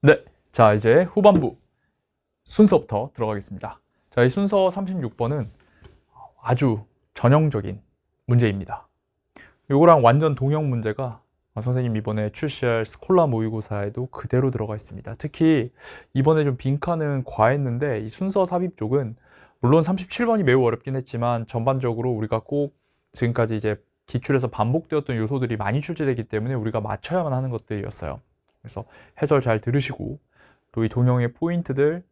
네, 자 이제 후반부 순서부터 들어가겠습니다. 자, 이 순서 36번은 아주 전형적인 문제입니다. 요거랑 완전 동형 문제가 선생님 이번에 출시할 스콜라 모의고사에도 그대로 들어가 있습니다. 특히 이번에 좀 빈칸은 과했는데 이 순서 삽입 쪽은 물론 37번이 매우 어렵긴 했지만 전반적으로 우리가 꼭 지금까지 이제 기출에서 반복되었던 요소들이 많이 출제되기 때문에 우리가 맞춰야만 하는 것들이었어요. 그래서 해설 잘 들으시고 또 이 동형의 포인트들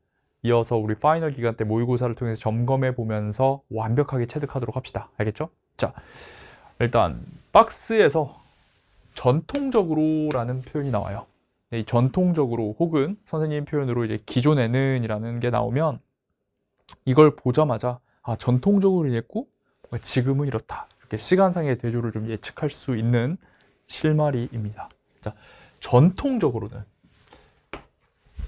이어서 우리 파이널 기간 때 모의고사를 통해서 점검해 보면서 완벽하게 체득하도록 합시다. 알겠죠? 자, 일단 박스에서 전통적으로라는 표현이 나와요. 이 전통적으로 혹은 선생님 표현으로 이제 기존에는 이라는 게 나오면 이걸 보자마자 아, 전통적으로 이랬고 지금은 이렇다. 이렇게 시간상의 대조를 좀 예측할 수 있는 실마리입니다. 자, 전통적으로는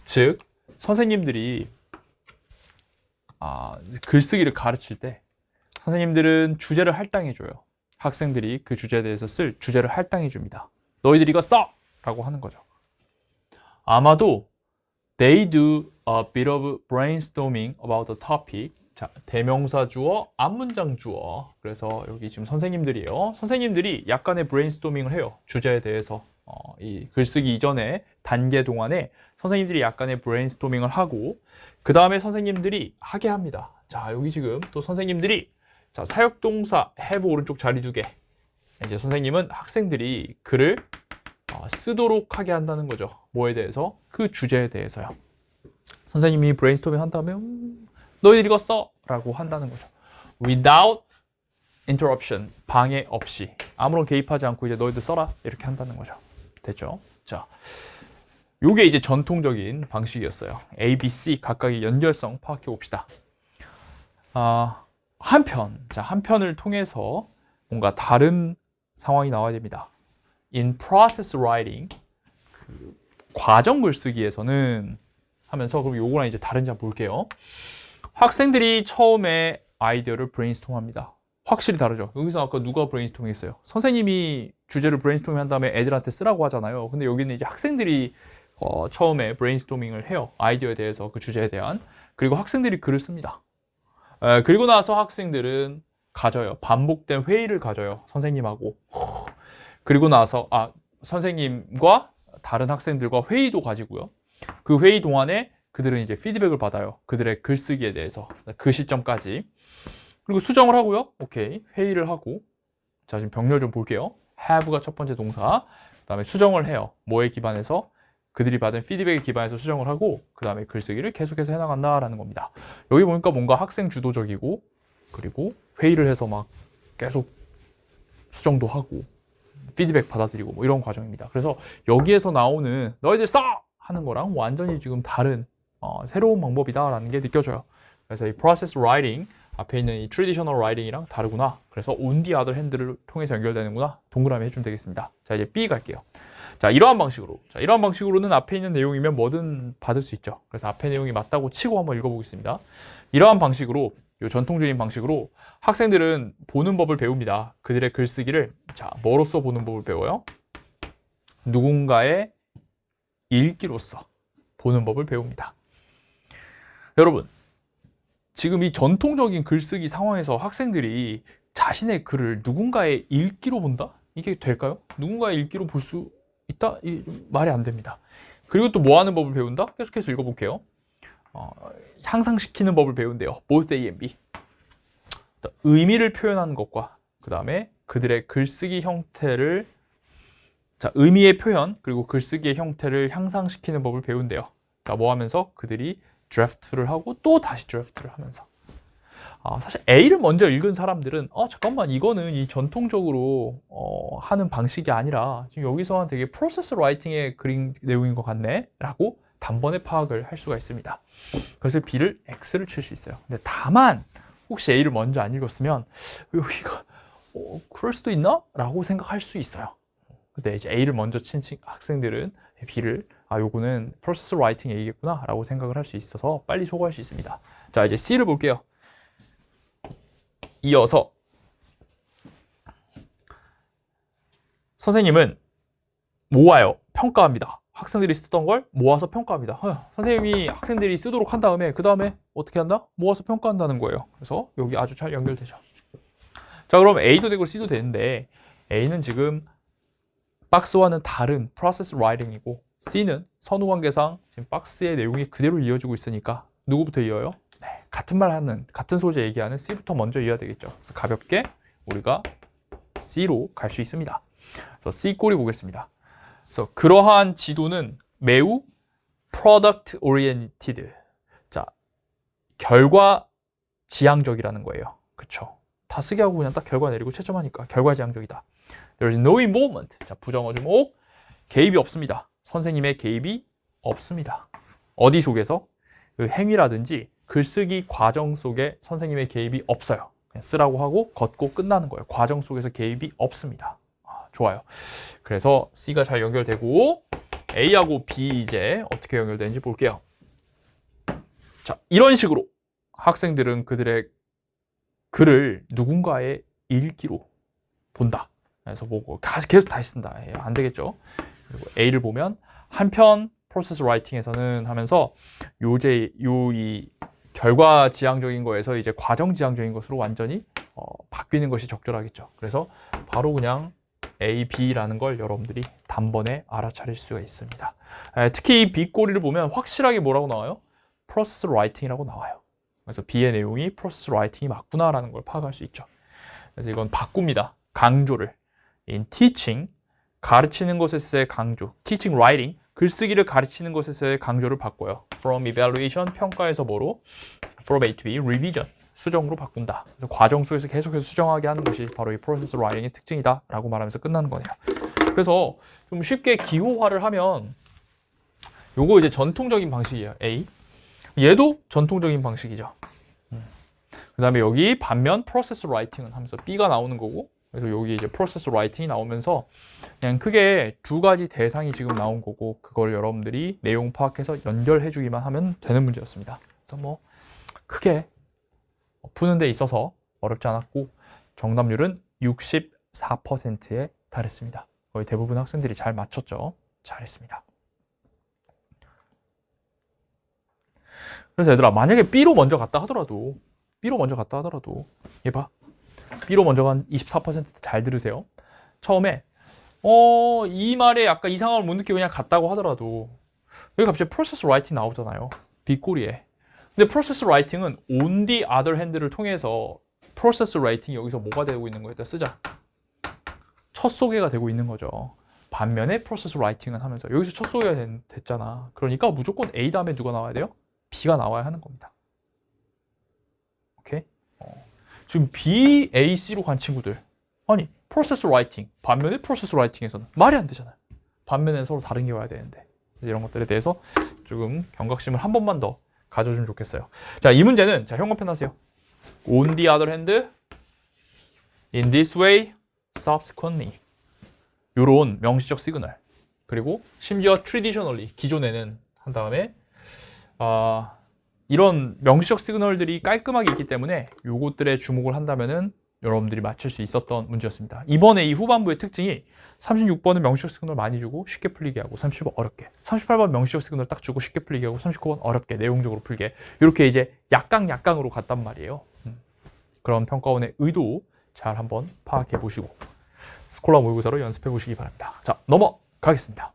즉 선생님들이 글쓰기를 가르칠 때 선생님들은 주제를 할당해 줘요. 학생들이 그 주제에 대해서 쓸 주제를 할당해 줍니다. 너희들 이거 써! 라고 하는 거죠. 아마도 they do a bit of brainstorming about the topic. 자, 대명사 주어, 앞문장 주어. 그래서 여기 지금 선생님들이에요. 선생님들이 약간의 브레인스토밍을 해요. 주제에 대해서. 이 글쓰기 이전에 단계 동안에 선생님들이 약간의 브레인스토밍을 하고 그 다음에 선생님들이 하게 합니다. 자, 여기 지금 또 선생님들이 자, 사역동사 have 오른쪽 자리 두개. 이제 선생님은 학생들이 글을 쓰도록 하게 한다는 거죠. 뭐에 대해서? 그 주제에 대해서요. 선생님이 브레인스토밍 한다면 너희들 이거 써! 라고 한다는 거죠. Without interruption, 방해 없이 아무런 개입하지 않고 이제 너희들 써라 이렇게 한다는 거죠. 됐죠? 자, 요게 이제 전통적인 방식이었어요. A, B, C 각각의 연결성 파악해 봅시다. 한편을 통해서 뭔가 다른 상황이 나와야 됩니다. In process writing, 그 과정 글쓰기에서는 하면서 그럼 요거랑 이제 다른지 한번 볼게요. 학생들이 처음에 아이디어를 브레인스톰합니다. 확실히 다르죠. 여기서 아까 누가 브레인스톰 했어요? 선생님이 주제를 브레인스톰 한 다음에 애들한테 쓰라고 하잖아요. 근데 여기는 이제 학생들이 처음에 브레인스토밍을 해요. 아이디어에 대해서, 그 주제에 대한. 그리고 학생들이 글을 씁니다. 그리고 나서 학생들은 가져요. 반복된 회의를 가져요. 선생님하고. 그리고 나서 선생님과 다른 학생들과 회의도 가지고요. 그 회의 동안에 그들은 이제 피드백을 받아요. 그들의 글쓰기에 대해서. 그 시점까지. 그리고 수정을 하고요. 오케이. 회의를 하고. 자, 지금 병렬 좀 볼게요. have가 첫 번째 동사. 그 다음에 수정을 해요. 뭐에 기반해서? 그들이 받은 피드백에 기반해서 수정을 하고 그 다음에 글쓰기를 계속해서 해나간다라는 겁니다. 여기 보니까 뭔가 학생 주도적이고 그리고 회의를 해서 막 계속 수정도 하고 피드백 받아들이고 뭐 이런 과정입니다. 그래서 여기에서 나오는 너희들 써! 하는 거랑 완전히 지금 다른 새로운 방법이다라는 게 느껴져요. 그래서 이 process writing 앞에 있는 이 traditional writing이랑 다르구나. 그래서 on the other hand를 통해서 연결되는구나. 동그라미 해주면 되겠습니다. 자, 이제 B 갈게요. 자, 이러한 방식으로는 앞에 있는 내용이면 뭐든 받을 수 있죠. 그래서 앞에 내용이 맞다고 치고 한번 읽어보겠습니다. 이러한 방식으로, 요 전통적인 방식으로 학생들은 보는 법을 배웁니다. 그들의 글쓰기를 자, 뭐로써 보는 법을 배워요? 누군가의 읽기로써 보는 법을 배웁니다. 여러분, 지금 이 전통적인 글쓰기 상황에서 학생들이 자신의 글을 누군가의 읽기로 본다? 이게 될까요? 누군가의 읽기로 볼 수 있다? 이게 좀 말이 안 됩니다. 그리고 또 뭐 하는 법을 배운다? 계속해서 읽어볼게요. 향상시키는 법을 배운대요. both A and B. 의미를 표현하는 것과 그 다음에 그들의 글쓰기 형태를 자, 의미의 표현 그리고 글쓰기의 형태를 향상시키는 법을 배운대요. 그러니까 뭐 하면서 그들이 드래프트를 하고 또 다시 드래프트를 하면서 사실 A를 먼저 읽은 사람들은 잠깐만 이거는 이 전통적으로 하는 방식이 아니라 지금 여기서 되게 프로세스 라이팅의 그린 내용인 것 같네 라고 단번에 파악을 할 수가 있습니다. 그래서 B를 X를 칠 수 있어요. 근데 다만 혹시 A를 먼저 안 읽었으면 여기가 그럴 수도 있나? 라고 생각할 수 있어요. 근데 이제 A를 먼저 친 학생들은 B를 요거는 프로세스 라이팅 A겠구나 라고 생각을 할 수 있어서 빨리 소거할 수 있습니다. 자, 이제 C를 볼게요. 이어서 선생님은 모아요. 평가합니다. 학생들이 쓰던 걸 모아서 평가합니다. 선생님이 학생들이 쓰도록 한 다음에 그 다음에 어떻게 한다? 모아서 평가한다는 거예요. 그래서 여기 아주 잘 연결되죠. 자, 그럼 A도 되고 C도 되는데 A는 지금 박스와는 다른 프로세스 라이팅이고 C는 선후관계상 지금 박스의 내용이 그대로 이어지고 있으니까 누구부터 이어요? 네, 같은 말 하는, 같은 소재 얘기하는 C부터 먼저 이어야 되겠죠. 그래서 가볍게 우리가 C로 갈 수 있습니다. 그래서 C 꼬리 보겠습니다. 그래서 그러한 지도는 매우 product oriented. 자, 결과 지향적이라는 거예요. 그쵸? 다 쓰게 하고 그냥 딱 결과 내리고 채점하니까 결과 지향적이다. There is no involvement. 자, 부정어 주목. 개입이 없습니다. 선생님의 개입이 없습니다. 어디 속에서? 그 행위라든지 글쓰기 과정 속에 선생님의 개입이 없어요. 그냥 쓰라고 하고 걷고 끝나는 거예요. 과정 속에서 개입이 없습니다. 좋아요. 그래서 C가 잘 연결되고 A하고 B 이제 어떻게 연결되는지 볼게요. 자, 이런 식으로 학생들은 그들의 글을 누군가의 일기로 본다. 그래서 뭐 계속 다시 쓴다. 안 되겠죠. 그리고 A를 보면 한편 프로세스 라이팅에서는 하면서 이 결과 지향적인 거에서 이제 과정 지향적인 것으로 완전히 바뀌는 것이 적절하겠죠. 그래서 바로 그냥 A, B라는 걸 여러분들이 단번에 알아차릴 수가 있습니다. 특히 이 B 꼬리를 보면 확실하게 뭐라고 나와요? 프로세스 라이팅이라고 나와요. 그래서 B의 내용이 프로세스 라이팅이 맞구나라는 걸 파악할 수 있죠. 그래서 이건 바꿉니다. 강조를. In teaching, 가르치는 것에서의 강조. teaching writing, 글쓰기를 가르치는 것에서의 강조를 바꿔요. From evaluation, 평가에서 뭐로? From A to B, revision, 수정으로 바꾼다. 그래서 과정 속에서 계속해서 수정하게 하는 것이 바로 이 프로세스 라이팅의 특징이다 라고 말하면서 끝나는 거네요. 그래서 좀 쉽게 기호화를 하면 요거 이제 전통적인 방식이에요. A. 얘도 전통적인 방식이죠. 그 다음에 여기 반면 프로세스 라이팅은 하면서 B가 나오는 거고, 그래서 여기 이제 프로세스 라이팅이 나오면서 그냥 크게 두 가지 대상이 지금 나온 거고, 그걸 여러분들이 내용 파악해서 연결해 주기만 하면 되는 문제였습니다. 그래서 뭐 크게 푸는 데 있어서 어렵지 않았고, 정답률은 64%에 달했습니다. 거의 대부분 학생들이 잘 맞췄죠. 잘했습니다. 그래서 얘들아, 만약에 B로 먼저 갔다 하더라도 얘 봐. B로 먼저 간 24% 잘 들으세요. 처음에 이 말에 약간 이상함을 못 느끼고 그냥 갔다고 하더라도 여기 갑자기 프로세스 라이팅 나오잖아요. B 꼬리에. 근데 프로세스 라이팅은 on the other hand를 통해서 프로세스 라이팅이 여기서 뭐가 되고 있는 거예요? 일단 쓰자. 첫 소개가 되고 있는 거죠. 반면에 프로세스 라이팅은 하면서 여기서 첫 소개가 됐잖아. 그러니까 무조건 A 다음에 누가 나와야 돼요? B가 나와야 하는 겁니다. 오케이? 지금 B, A, C로 간 친구들, 아니 프로세스 라이팅, 반면에 프로세스 라이팅에서는 말이 안 되잖아요. 반면에 서로 다른 게 와야 되는데, 이런 것들에 대해서 조금 경각심을 한 번만 더 가져주면 좋겠어요. 자, 이 문제는 자 형광펜 하세요. On the other hand, in this way, subsequently, 요런 명시적 시그널, 그리고 심지어 traditionally, 기존에는 한 다음에 이런 명시적 시그널들이 깔끔하게 있기 때문에 요것들에 주목을 한다면은 여러분들이 맞출 수 있었던 문제였습니다. 이번에 이 후반부의 특징이 36번은 명시적 시그널 많이 주고 쉽게 풀리게 하고, 37번 어렵게, 38번 명시적 시그널 딱 주고 쉽게 풀리게 하고, 39번 어렵게 내용적으로 풀게, 이렇게 이제 약강으로 갔단 말이에요. 그런 평가원의 의도 잘 한번 파악해 보시고 스콜라 모의고사로 연습해 보시기 바랍니다. 자, 넘어가겠습니다.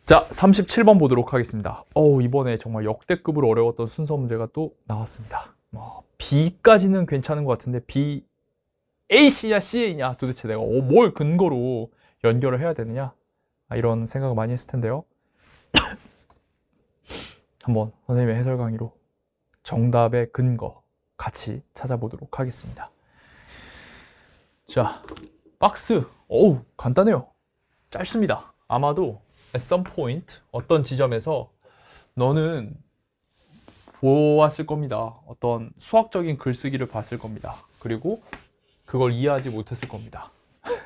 자, 37번 보도록 하겠습니다. 이번에 정말 역대급으로 어려웠던 순서 문제가 또 나왔습니다. B까지는 괜찮은 것 같은데 B, A, C냐 C냐 도대체 내가 뭘 근거로 연결을 해야 되느냐, 이런 생각을 많이 했을 텐데요. 한번 선생님의 해설 강의로 정답의 근거 같이 찾아보도록 하겠습니다. 자, 박스. 간단해요. 짧습니다. 아마도 at some point, 어떤 지점에서 너는 보았을 겁니다. 어떤 수학적인 글쓰기를 봤을 겁니다. 그리고 그걸 이해하지 못했을 겁니다.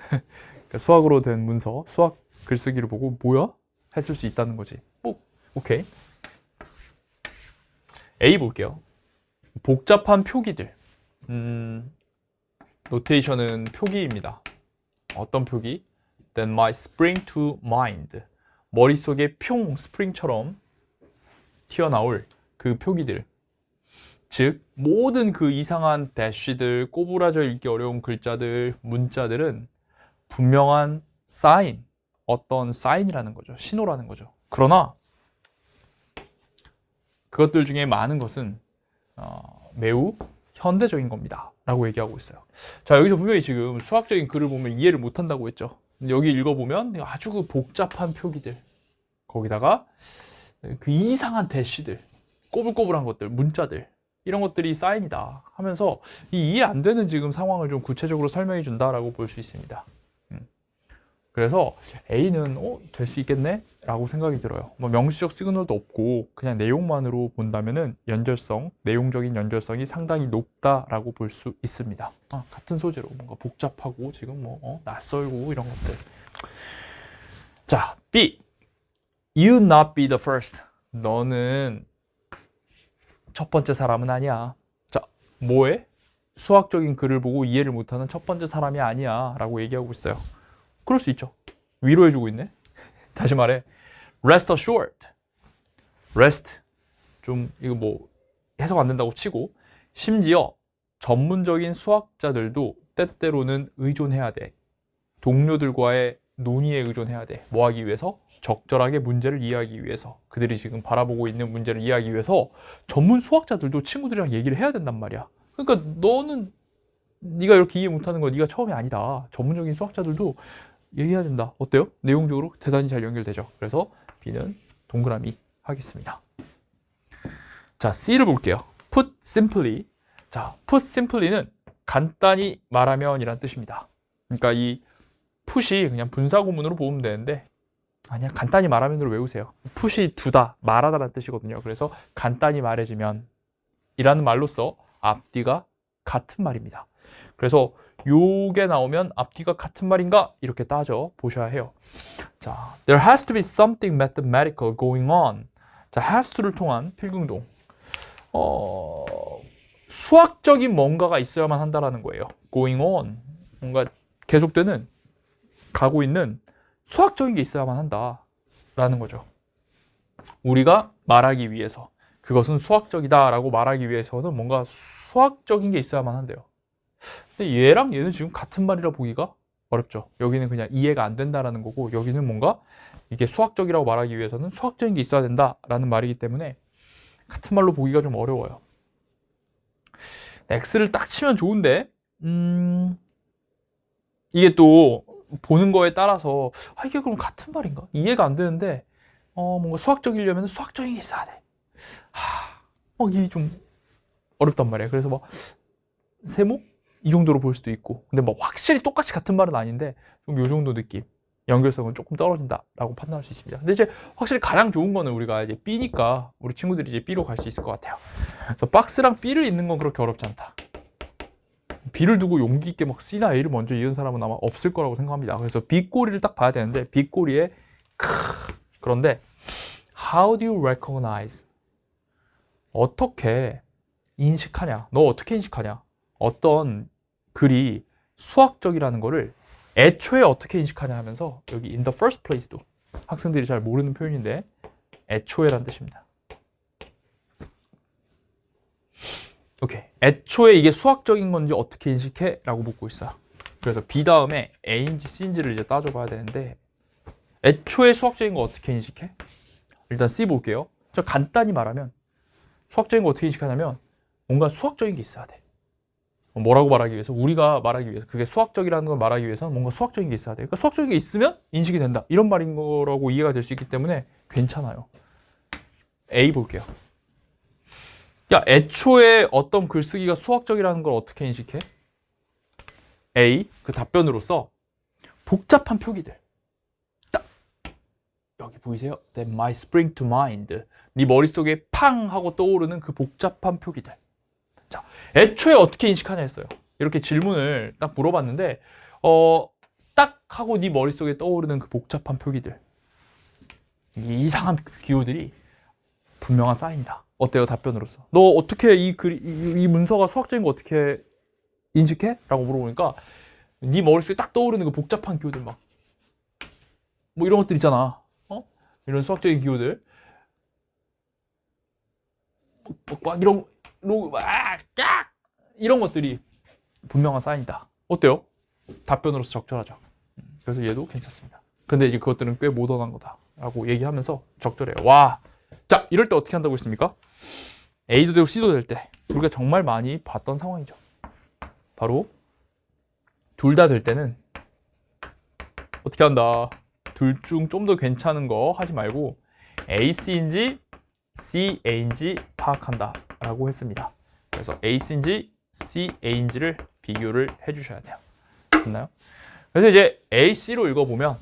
그러니까 수학으로 된 문서, 수학 글쓰기를 보고 뭐야? 했을 수 있다는 거지. 오케이. A 볼게요. 복잡한 표기들. 노테이션은 표기입니다. 어떤 표기? That might spring to mind. 머릿속에 평 스프링처럼 튀어나올 그 표기들, 즉 모든 그 이상한 대쉬들, 꼬부라져 읽기 어려운 글자들, 문자들은 분명한 사인, 어떤 사인이라는 거죠. 신호라는 거죠. 그러나 그것들 중에 많은 것은 매우 현대적인 겁니다 라고 얘기하고 있어요. 자, 여기서 분명히 지금 수학적인 글을 보면 이해를 못한다고 했죠. 여기 읽어보면 아주 그 복잡한 표기들, 거기다가 그 이상한 대쉬들, 꼬불꼬불한 것들, 문자들, 이런 것들이 사인이다 하면서 이 이해 안 되는 지금 상황을 좀 구체적으로 설명해 준다라고 볼 수 있습니다. 그래서 A는 될 수 있겠네? 라고 생각이 들어요. 뭐 명시적 시그널도 없고 그냥 내용만으로 본다면은 연결성, 내용적인 연결성이 상당히 높다라고 볼 수 있습니다. 같은 소재로 뭔가 복잡하고 지금 뭐 낯설고 이런 것들. 자, B. You not be the first. 너는 첫 번째 사람은 아니야. 자, 뭐해? 수학적인 글을 보고 이해를 못하는 첫 번째 사람이 아니야 라고 얘기하고 있어요. 그럴 수 있죠. 위로해주고 있네. 다시 말해, rest assured. rest, 좀 이거 뭐 해석 안 된다고 치고, 심지어 전문적인 수학자들도 때때로는 의존해야 돼. 동료들과의 논의에 의존해야 돼. 뭐 하기 위해서? 적절하게 문제를 이해하기 위해서. 그들이 지금 바라보고 있는 문제를 이해하기 위해서 전문 수학자들도 친구들이랑 얘기를 해야 된단 말이야. 그러니까 너는 네가 이렇게 이해 못하는 거 네가 처음이 아니다. 전문적인 수학자들도 얘기해야 된다. 어때요? 내용적으로 대단히 잘 연결되죠. 그래서 B는 동그라미 하겠습니다. 자, C를 볼게요. Put simply. 자, put simply는 간단히 말하면 이란 뜻입니다. 그러니까 이 put이 그냥 분사구문으로 보면 되는데 아니야, 간단히 말하면으로 외우세요. put이 두다, 말하다라는 뜻이거든요. 그래서 간단히 말해주면 이라는 말로써 앞뒤가 같은 말입니다. 그래서 요게 나오면 앞뒤가 같은 말인가? 이렇게 따져 보셔야 해요. 자, there has to be something mathematical going on. 자, has to를 통한 필경동. 수학적인 뭔가가 있어야만 한다라는 거예요. going on. 뭔가 계속되는, 가고 있는 수학적인 게 있어야만 한다라는 거죠. 우리가 말하기 위해서, 그것은 수학적이다라고 말하기 위해서는 뭔가 수학적인 게 있어야만 한대요. 근데 얘랑 얘는 지금 같은 말이라 보기가 어렵죠. 여기는 그냥 이해가 안 된다라는 거고, 여기는 뭔가 이게 수학적이라고 말하기 위해서는 수학적인 게 있어야 된다라는 말이기 때문에 같은 말로 보기가 좀 어려워요. X를 딱 치면 좋은데 이게 또 보는 거에 따라서 이게 그럼 같은 말인가? 이해가 안 되는데 뭔가 수학적이려면 수학적인 게 있어야 돼. 이게 좀 어렵단 말이에요. 그래서 뭐 세모? 이 정도로 볼 수도 있고, 근데 뭐 확실히 똑같이 같은 말은 아닌데 좀 요 정도 느낌, 연결성은 조금 떨어진다라고 판단할 수 있습니다. 근데 이제 확실히 가장 좋은 거는 우리가 이제 B니까 우리 친구들이 이제 B로 갈 수 있을 것 같아요. 그래서 박스랑 B를 잇는 건 그렇게 어렵지 않다. B를 두고 용기 있게 막 C나 A를 먼저 이은 사람은 아마 없을 거라고 생각합니다. 그래서 B 꼬리를 딱 봐야 되는데 B 꼬리에 그런데 how do you recognize? 어떻게 인식하냐? 너 어떻게 인식하냐? 어떤 글이 수학적이라는 거를 애초에 어떻게 인식하냐 하면서 여기 in the first place도 학생들이 잘 모르는 표현인데 애초에란 뜻입니다. 오케이. 애초에 이게 수학적인 건지 어떻게 인식해? 라고 묻고 있어요. 그래서 B 다음에 A인지 C인지를 이제 따져봐야 되는데 애초에 수학적인 거 어떻게 인식해? 일단 C 볼게요. 저 간단히 말하면 수학적인 거 어떻게 인식하냐면 뭔가 수학적인 게 있어야 돼. 뭐라고 말하기 위해서? 우리가 말하기 위해서, 그게 수학적이라는 걸 말하기 위해서는 뭔가 수학적인 게 있어야 돼. 그러니까 수학적인 게 있으면 인식이 된다, 이런 말인 거라고 이해가 될 수 있기 때문에 괜찮아요. A 볼게요. 야, 애초에 어떤 글쓰기가 수학적이라는 걸 어떻게 인식해? A, 그 답변으로서 복잡한 표기들. 딱 여기 보이세요? That might spring to mind. 네 머릿속에 팡 하고 떠오르는 그 복잡한 표기들. 자, 애초에 어떻게 인식하냐 했어요. 이렇게 질문을 딱 물어봤는데 딱 하고 네 머릿속에 떠오르는 그 복잡한 표기들, 이 이상한 기호들이 분명한 사인이다. 어때요? 답변으로서. 너 어떻게 이 문서가 수학적인 거 어떻게 인식해? 라고 물어보니까 네 머릿속에 딱 떠오르는 그 복잡한 기호들 막 뭐 이런 것들 있잖아. 이런 수학적인 기호들 막 이런 이런 것들이 분명한 사인이다. 어때요? 답변으로서 적절하죠. 그래서 얘도 괜찮습니다. 근데 이제 그것들은 꽤 모던한 거다라고 얘기하면서 적절해요. 와, 자 이럴 때 어떻게 한다고 했습니까? A도 되고 C도 될 때 우리가 정말 많이 봤던 상황이죠. 바로 둘 다 될 때는 어떻게 한다? 둘 중 좀 더 괜찮은 거 하지 말고 AC인지 CA인지 파악한다 라고 했습니다. 그래서 AC인지 CA인지를 비교를 해주셔야 돼요. 됐나요? 그래서 이제 AC로 읽어보면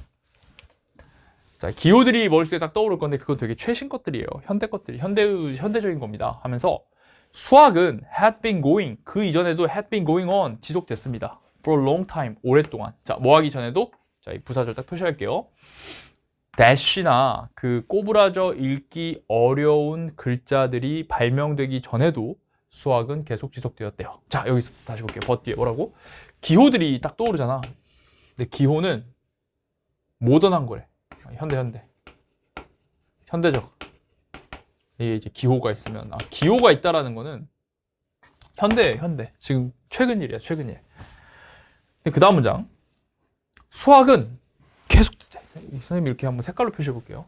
자, 기호들이 머릿속에 딱 떠오를 건데 그건 되게 최신 것들이에요. 현대 것들이 현대적인 겁니다. 하면서 수학은 had been going, 그 이전에도 had been going on 지속됐습니다. for a long time, 오랫동안. 자, 뭐 하기 전에도 자, 이 부사절 딱 표시할게요. dash나 그 꼬부라져 읽기 어려운 글자들이 발명되기 전에도 수학은 계속 지속되었대요. 자, 여기서 다시 볼게요. but 뒤에 뭐라고? 기호들이 딱 떠오르잖아. 근데 기호는 모던한 거래. 현대적. 이게 이제 기호가 있으면 기호가 있다라는 거는 현대. 지금 최근 일이야, 최근 일. 그 다음 문장. 수학은 계속 선생님이 이렇게 한번 색깔로 표시해 볼게요.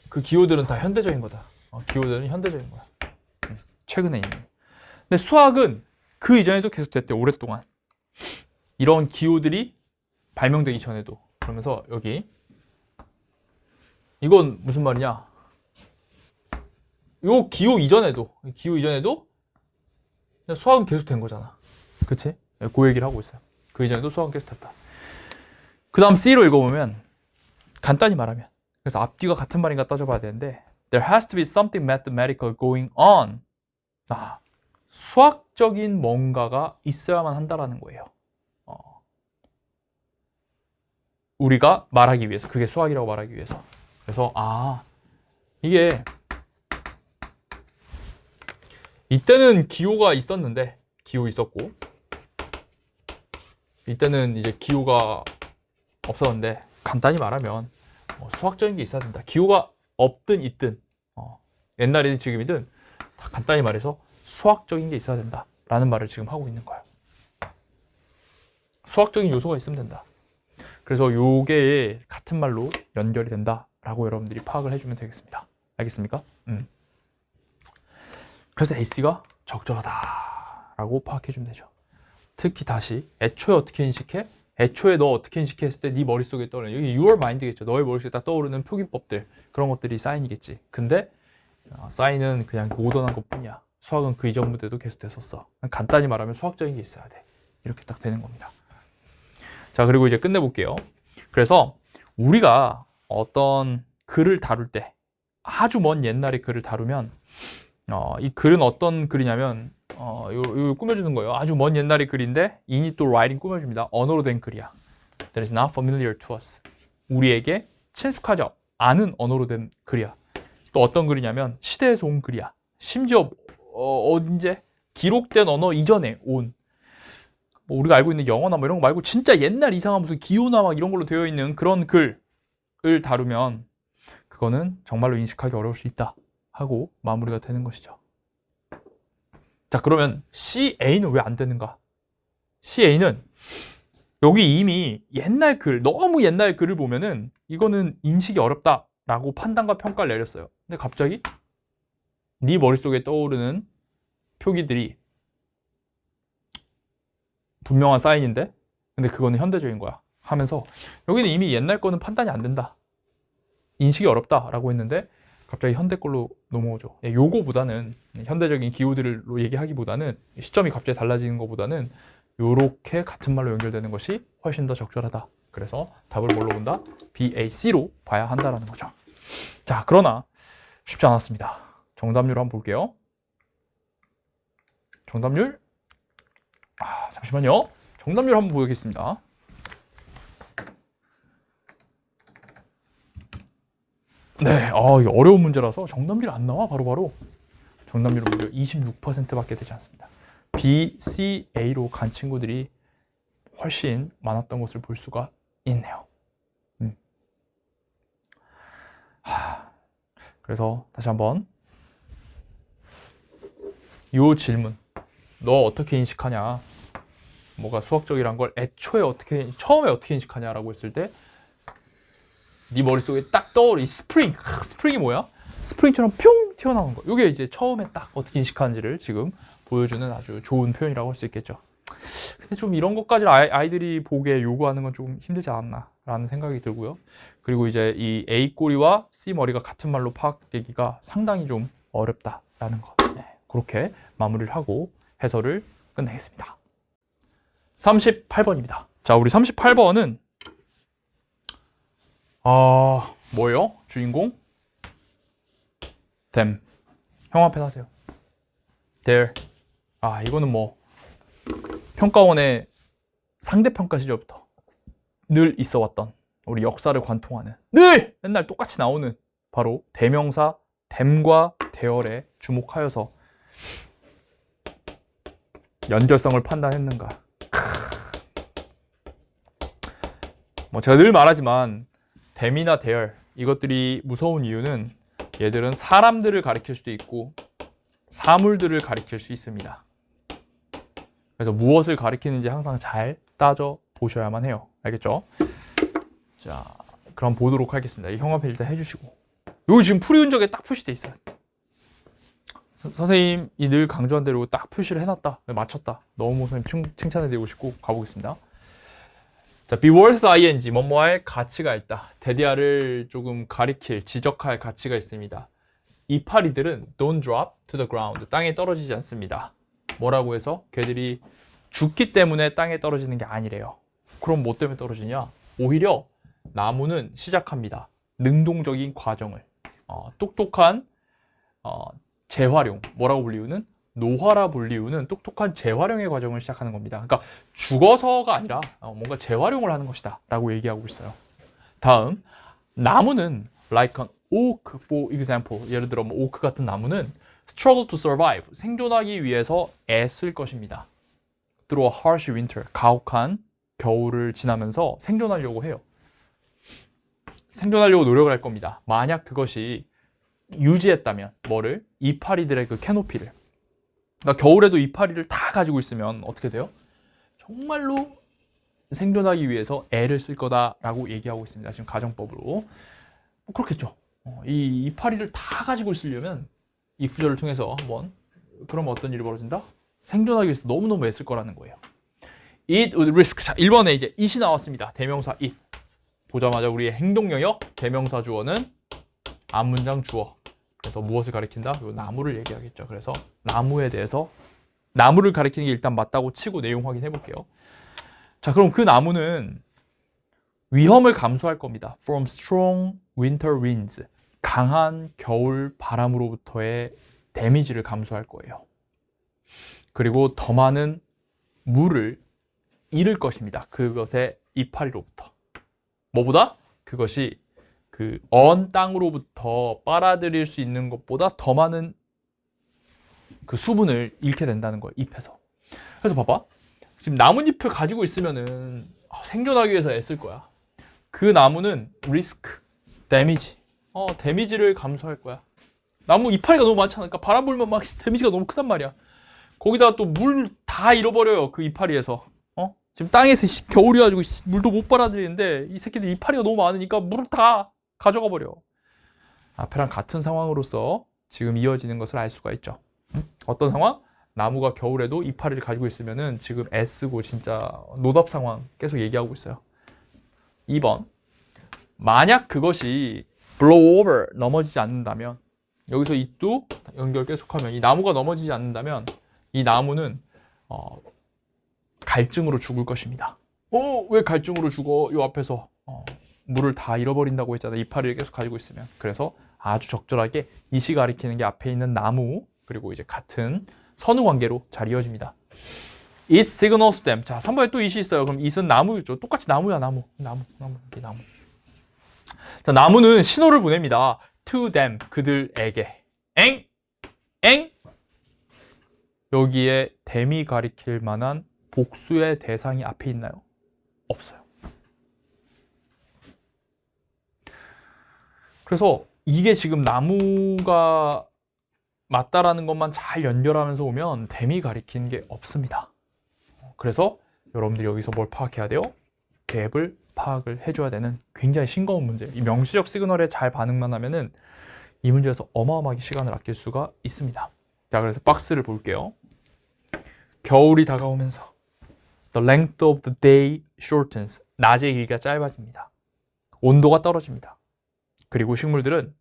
그 기호들은 다 현대적인 거다. 기호들은 현대적인 거야. 최근에 있는. 근데 수학은 그 이전에도 계속 됐대, 오랫동안. 이런 기호들이 발명되기 전에도. 그러면서 여기 이건 무슨 말이냐? 요 기호 이전에도 수학은 계속 된 거잖아. 그치? 그 얘기를 하고 있어요. 그 이전에도 수학은 계속 됐다. 그 다음 C로 읽어보면 간단히 말하면 그래서 앞뒤가 같은 말인가 따져봐야 되는데 There has to be something mathematical going on. 수학적인 뭔가가 있어야만 한다라는 거예요. 우리가 말하기 위해서, 그게 수학이라고 말하기 위해서. 그래서 이게 이때는 기호가 있었는데 기호 있었고 이때는 이제 기호가 없었는데 간단히 말하면 수학적인 게 있어야 된다. 기호가 없든 있든 옛날이든 지금이든 다 간단히 말해서 수학적인 게 있어야 된다 라는 말을 지금 하고 있는 거예요. 수학적인 요소가 있으면 된다. 그래서 요게 같은 말로 연결이 된다 라고 여러분들이 파악을 해주면 되겠습니다. 알겠습니까? 그래서 AC가 적절하다 라고 파악해주면 되죠. 특히 다시 애초에 어떻게 인식해? 애초에 너 어떻게 인식해 했을 때 네 머릿속에 떠오르는 여기 your mind겠죠. 너의 머릿속에 딱 떠오르는 표기법들 그런 것들이 사인이겠지. 근데 사인은 그냥 모던한 것뿐이야. 수학은 그 이전 무대도 계속 됐었어. 간단히 말하면 수학적인 게 있어야 돼. 이렇게 딱 되는 겁니다. 자, 그리고 이제 끝내볼게요. 그래서 우리가 어떤 글을 다룰 때 아주 먼 옛날의 글을 다루면 이 글은 어떤 글이냐면 요 꾸며주는 거예요. 아주 먼 옛날의 글인데 인이 또 writing 꾸며줍니다. 언어로 된 글이야. That is not familiar to us. 우리에게 친숙하죠. 아는 언어로 된 글이야. 또 어떤 글이냐면 시대에서 온 글이야. 심지어 언제? 기록된 언어 이전에 온 우리가 알고 있는 영어나 뭐 이런 거 말고 진짜 옛날 이상한 무슨 기호나 막 이런 걸로 되어 있는 그런 글을 다루면 그거는 정말로 인식하기 어려울 수 있다 하고 마무리가 되는 것이죠. 자, 그러면 CA는 왜 안 되는가? CA는 여기 이미 옛날 글, 너무 옛날 글을 보면은 이거는 인식이 어렵다라고 판단과 평가를 내렸어요. 근데 갑자기 네 머릿속에 떠오르는 표기들이 분명한 사인인데 근데 그거는 현대적인 거야 하면서 여기는 이미 옛날 거는 판단이 안 된다. 인식이 어렵다라고 했는데 갑자기 현대 걸로 넘어오죠. 요거보다는 현대적인 기호들로 얘기하기보다는 시점이 갑자기 달라지는 것보다는 요렇게 같은 말로 연결되는 것이 훨씬 더 적절하다. 그래서 답을 뭘로 본다? BAC로 봐야 한다라는 거죠. 자, 그러나 쉽지 않았습니다. 정답률 한번 볼게요. 정답률 잠시만요. 정답률 한번 보겠습니다. 네, 이게 어려운 문제라서 정답률이 안 나와 바로바로. 정답률은 무려 26%밖에 되지 않습니다. B, C, A로 간 친구들이 훨씬 많았던 것을 볼 수가 있네요. 그래서 다시 한번 요 질문, 너 어떻게 인식하냐? 뭐가 수학적이란 걸 처음에 어떻게 인식하냐라고 했을 때 네 머릿속에 딱 떠오르는 스프링이 뭐야? 스프링처럼 뿅 튀어나오는 거. 이게 이제 처음에 딱 어떻게 인식하는지를 지금 보여주는 아주 좋은 표현이라고 할 수 있겠죠. 근데 좀 이런 것까지 아이들이 보기에 요구하는 건 좀 힘들지 않았나라는 생각이 들고요. 그리고 이제 이 A 꼬리와 C 머리가 같은 말로 파악되기가 상당히 좀 어렵다라는 거. 네, 그렇게 마무리를 하고 해설을 끝내겠습니다. 38번입니다. 자, 우리 38번은 뭐예요? 주인공? them. 형 앞에 하세요. there. 이거는 뭐 평가원의 상대평가 시절부터 늘 있어 왔던 우리 역사를 관통하는 늘 맨날 똑같이 나오는 바로 대명사 them과 there에 주목하여서 연결성을 판단했는가. 뭐 제가 늘 말하지만 them이나 there 이것들이 무서운 이유는 얘들은 사람들을 가리킬 수도 있고 사물들을 가리킬 수 있습니다. 그래서 무엇을 가리키는지 항상 잘 따져 보셔야만 해요. 알겠죠? 자, 그럼 보도록 하겠습니다. 이 형광펜 일단 해주시고. 여기 지금 풀이 흔적에 딱 표시돼 있어요. 선생님이 늘 강조한 대로 딱 표시를 해놨다. 맞췄다. 너무 선생님 칭찬해드리고 싶고 가보겠습니다. 자, be worth ing, 뭐뭐할 가치가 있다. 대디아를 조금 가리킬, 지적할 가치가 있습니다. 이파리들은 don't drop to the ground, 땅에 떨어지지 않습니다. 뭐라고 해서? 걔들이 죽기 때문에 땅에 떨어지는 게 아니래요. 그럼 뭐 때문에 떨어지냐? 오히려 나무는 시작합니다. 능동적인 과정을. 똑똑한 재활용, 뭐라고 불릴 이유는? 노화라 불릴 이유는 똑똑한 재활용의 과정을 시작하는 겁니다. 그러니까 죽어서가 아니라 뭔가 재활용을 하는 것이다 라고 얘기하고 있어요. 다음, 나무는 like an oak for example, 예를 들어 뭐 오크 같은 나무는 struggle to survive, 생존하기 위해서 애쓸 것입니다. through a harsh winter, 가혹한 겨울을 지나면서 생존하려고 해요. 생존하려고 노력을 할 겁니다. 만약 그것이 유지했다면 뭐를? 이파리들의 그 캐노피를. 그러니까 겨울에도 이파리를 다 가지고 있으면 어떻게 돼요? 정말로 생존하기 위해서 애를 쓸 거다라고 얘기하고 있습니다. 지금 가정법으로. 그렇겠죠. 이 이파리를 다 가지고 있으려면 이 구절을 통해서 한번 그럼 어떤 일이 벌어진다? 생존하기 위해서 너무너무 애쓸 거라는 거예요. It would risk. 자, 1번에 이제 it이 나왔습니다. 대명사 it. 보자마자 우리의 행동 영역 대명사 주어는 앞문장 주어. 그래서 무엇을 가리킨다? 요 나무를 얘기하겠죠. 그래서 나무에 대해서 나무를 가리키는 게 일단 맞다고 치고 내용 확인해 볼게요. 자, 그럼 그 나무는 위험을 감수할 겁니다. From strong winter winds. 강한 겨울 바람으로부터의 데미지를 감수할 거예요. 그리고 더 많은 물을 잃을 것입니다. 그것의 이파리로부터. 뭐보다? 그것이 그 언 땅으로부터 빨아들일 수 있는 것보다 더 많은 그 수분을 잃게 된다는 거예요. 잎에서. 그래서 봐봐. 지금 나뭇잎을 가지고 있으면은 생존하기 위해서 애쓸 거야. 그 나무는 리스크, 데미지. 데미지를 감수할 거야. 나무 이파리가 너무 많잖아. 그러니까 바람 불면 막 데미지가 너무 크단 말이야. 거기다가 또 물 다 잃어버려요. 그 이파리에서. 지금 땅에서 겨울이가지고 물도 못 빨아들이는데 이 새끼들 이파리가 너무 많으니까 물을 다 가져가 버려. 앞에랑 같은 상황으로서 지금 이어지는 것을 알 수가 있죠. 어떤 상황? 나무가 겨울에도 이파리를 가지고 있으면은 지금 애쓰고 진짜 노답 상황 계속 얘기하고 있어요. 2번. 만약 그것이 blow over, 넘어지지 않는다면, 여기서 it도 연결 계속하면 이 나무가 넘어지지 않는다면 이 나무는 갈증으로 죽을 것입니다. 왜 갈증으로 죽어? 이 앞에서 물을 다 잃어버린다고 했잖아. 이파리를 계속 가지고 있으면. 그래서 아주 적절하게 it이 가리키는 게 앞에 있는 나무 그리고 이제 같은 선후 관계로 잘 이어집니다. It signals them. 자, 3번에 또 it이 있어요. 그럼 it은 나무죠. 똑같이 나무야, 나무. 이게 나무. 자, 나무는 신호를 보냅니다. To them, 그들에게. 엥? 여기에 them이 가리킬 만한 복수의 대상이 앞에 있나요? 없어요. 그래서 이게 지금 나무가 맞다라는 것만 잘 연결하면서 오면 댐이 가리키는 게 없습니다. 그래서 여러분들이 여기서 뭘 파악해야 돼요? 갭을 파악을 해줘야 되는 굉장히 싱거운 문제. 이 명시적 시그널에 잘 반응만 하면은 이 문제에서 어마어마하게 시간을 아낄 수가 있습니다. 자, 그래서 박스를 볼게요. 겨울이 다가오면서 The length of the day shortens. 낮의 길이가 짧아집니다. 온도가 떨어집니다. 그리고 식물들은,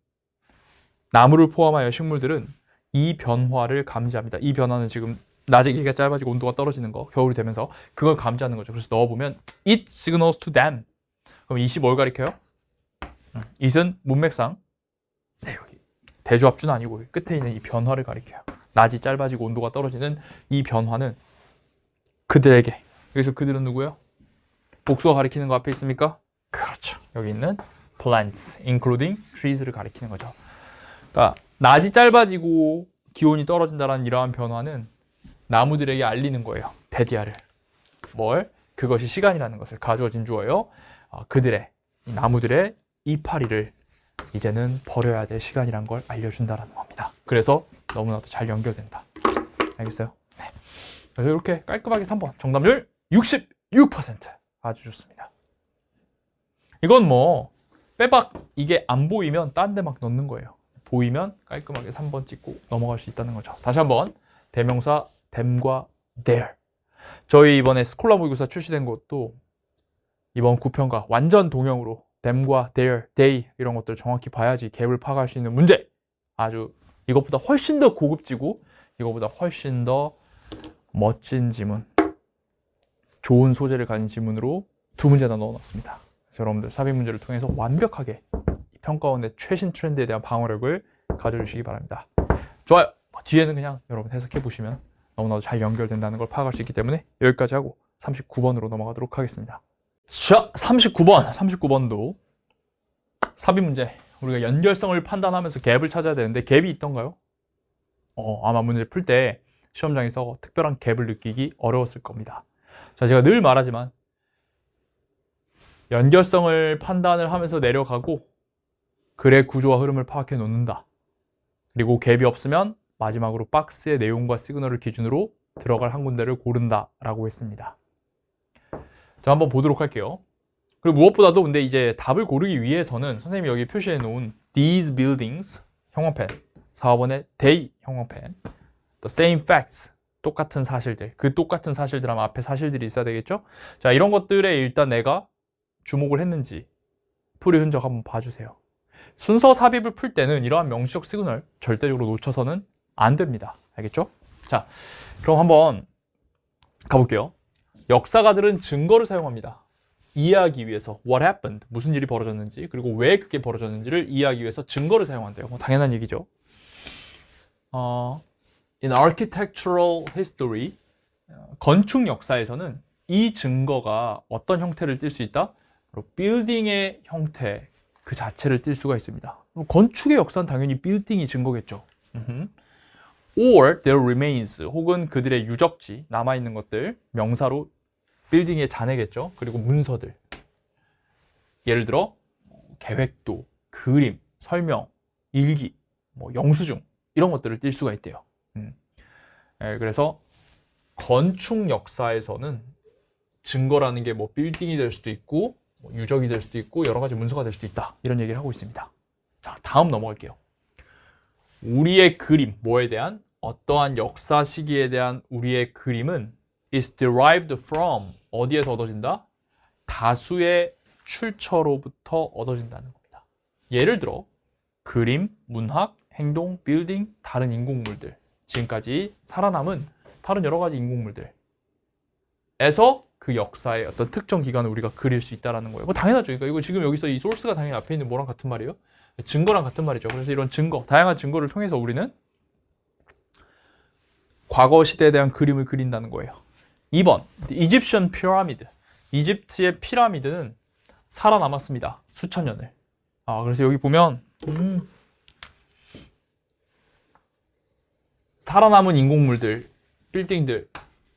나무를 포함하여 식물들은 이 변화를 감지합니다. 이 변화는 지금 낮의 길이가 짧아지고 온도가 떨어지는 거, 겨울이 되면서 그걸 감지하는 거죠. 그래서 넣어보면 It signals to them. 그럼 it이 뭘 가리켜요? it은 문맥상, 네, 여기 대조합주는 아니고 끝에 있는 이 변화를 가리켜요. 낮이 짧아지고 온도가 떨어지는 이 변화는 그들에게, 여기서 그들은 누구예요? 복수가 가리키는 거 앞에 있습니까? 그렇죠. 여기 있는 plants, including trees를 가리키는 거죠. 그러니까 낮이 짧아지고 기온이 떨어진다는 이러한 변화는 나무들에게 알리는 거예요. 데디아를. 뭘? 그것이 시간이라는 것을 가주어진 주어예요. 그들의, 이 나무들의 이파리를 이제는 버려야 될 시간이란 걸 알려준다는 겁니다. 그래서 너무나도 잘 연결된다. 알겠어요? 네. 그래서 이렇게 깔끔하게 3번 정답률 66%. 아주 좋습니다. 이건 뭐 빼박 이게 안 보이면 딴 데 막 넣는 거예요. 보이면 깔끔하게 3번 찍고 넘어갈 수 있다는 거죠. 다시 한번 대명사 them과 their. 저희 이번에 스콜라 모의고사 출시된 것도 이번 9편과 완전 동형으로 them과 their, they 이런 것들을 정확히 봐야지 갭을 파악할 수 있는 문제. 아주 이것보다 훨씬 더 고급지고 이것보다 훨씬 더 멋진 지문, 좋은 소재를 가진 지문으로 두 문제나 넣어놨습니다. 그래서 여러분들 삽입 문제를 통해서 완벽하게 평가원의 최신 트렌드에 대한 방어력을 가져주시기 바랍니다. 좋아요. 뒤에는 그냥 여러분 해석해 보시면 너무나도 잘 연결된다는 걸 파악할 수 있기 때문에 여기까지 하고 39번으로 넘어가도록 하겠습니다. 자, 39번도 삽입 문제. 우리가 연결성을 판단하면서 갭을 찾아야 되는데 갭이 있던가요? 아마 문제 풀 때 시험장에서 특별한 갭을 느끼기 어려웠을 겁니다. 자, 제가 늘 말하지만 연결성을 판단을 하면서 내려가고 글의 구조와 흐름을 파악해 놓는다. 그리고 갭이 없으면 마지막으로 박스의 내용과 시그널을 기준으로 들어갈 한 군데를 고른다 라고 했습니다. 자, 한번 보도록 할게요. 그리고 무엇보다도 근데 이제 답을 고르기 위해서는 선생님이 여기 표시해 놓은 these buildings 형광펜, 4번의 they 형광펜, the same facts 똑같은 사실들, 그 똑같은 사실들 하면 앞에 사실들이 있어야 되겠죠? 자, 이런 것들에 일단 내가 주목을 했는지 풀이 흔적 한번 봐주세요. 순서 삽입을 풀 때는 이러한 명시적 시그널 절대적으로 놓쳐서는 안 됩니다. 알겠죠? 자, 그럼 한번 가볼게요. 역사가들은 증거를 사용합니다. 이해하기 위해서 what happened, 무슨 일이 벌어졌는지, 그리고 왜 그게 벌어졌는지를 이해하기 위해서 증거를 사용한대요. 뭐 당연한 얘기죠. In architectural history, 건축 역사에서는 이 증거가 어떤 형태를 띌 수 있다? 바로 빌딩의 형태 그 자체를 띌 수가 있습니다. 건축의 역사는 당연히 빌딩이 증거겠죠. Or their remains, 혹은 그들의 유적지, 남아있는 것들, 명사로 빌딩의 잔해겠죠. 그리고 문서들. 예를 들어 계획도, 그림, 설명, 일기, 뭐 영수증 이런 것들을 띌 수가 있대요. 그래서 건축 역사에서는 증거라는 게 뭐 빌딩이 될 수도 있고 뭐 유적이 될 수도 있고 여러 가지 문서가 될 수도 있다. 이런 얘기를 하고 있습니다. 자, 다음 넘어갈게요. 우리의 그림, 뭐에 대한 어떠한 역사 시기에 대한 우리의 그림은 is derived from, 어디에서 얻어진다? 다수의 출처로부터 얻어진다는 겁니다. 예를 들어 그림, 문학, 행동, 빌딩, 다른 인공물들, 지금까지 살아남은 다른 여러 가지 인공물들에서 그 역사의 어떤 특정 기간을 우리가 그릴 수 있다는 거예요. 뭐 당연하죠. 그러니까 이거 지금 여기서 이 소스가 당연히 앞에 있는 뭐랑 같은 말이에요? 증거랑 같은 말이죠. 그래서 이런 증거, 다양한 증거를 통해서 우리는 과거 시대에 대한 그림을 그린다는 거예요. 2번, Egyptian Pyramid. 이집트의 피라미드는 살아남았습니다. 수천 년을. 그래서 여기 보면 살아남은 인공물들, 빌딩들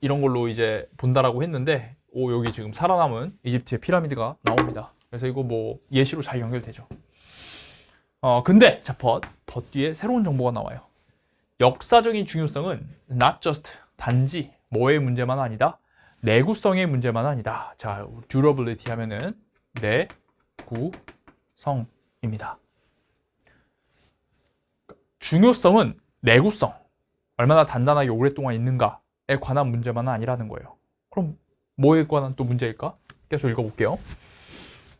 이런 걸로 이제 본다라고 했는데 여기 지금 살아남은 이집트의 피라미드가 나옵니다. 그래서 이거 뭐 예시로 잘 연결되죠. 근데 자, but 뒤에 새로운 정보가 나와요. 역사적인 중요성은 not just 단지 뭐의 문제만 아니다. 내구성의 문제만 아니다. 자, durability 하면은 내구성입니다. 중요성은 내구성, 얼마나 단단하게 오랫동안 있는가에 관한 문제만은 아니라는 거예요. 그럼 뭐에 관한 또 문제일까? 계속 읽어볼게요.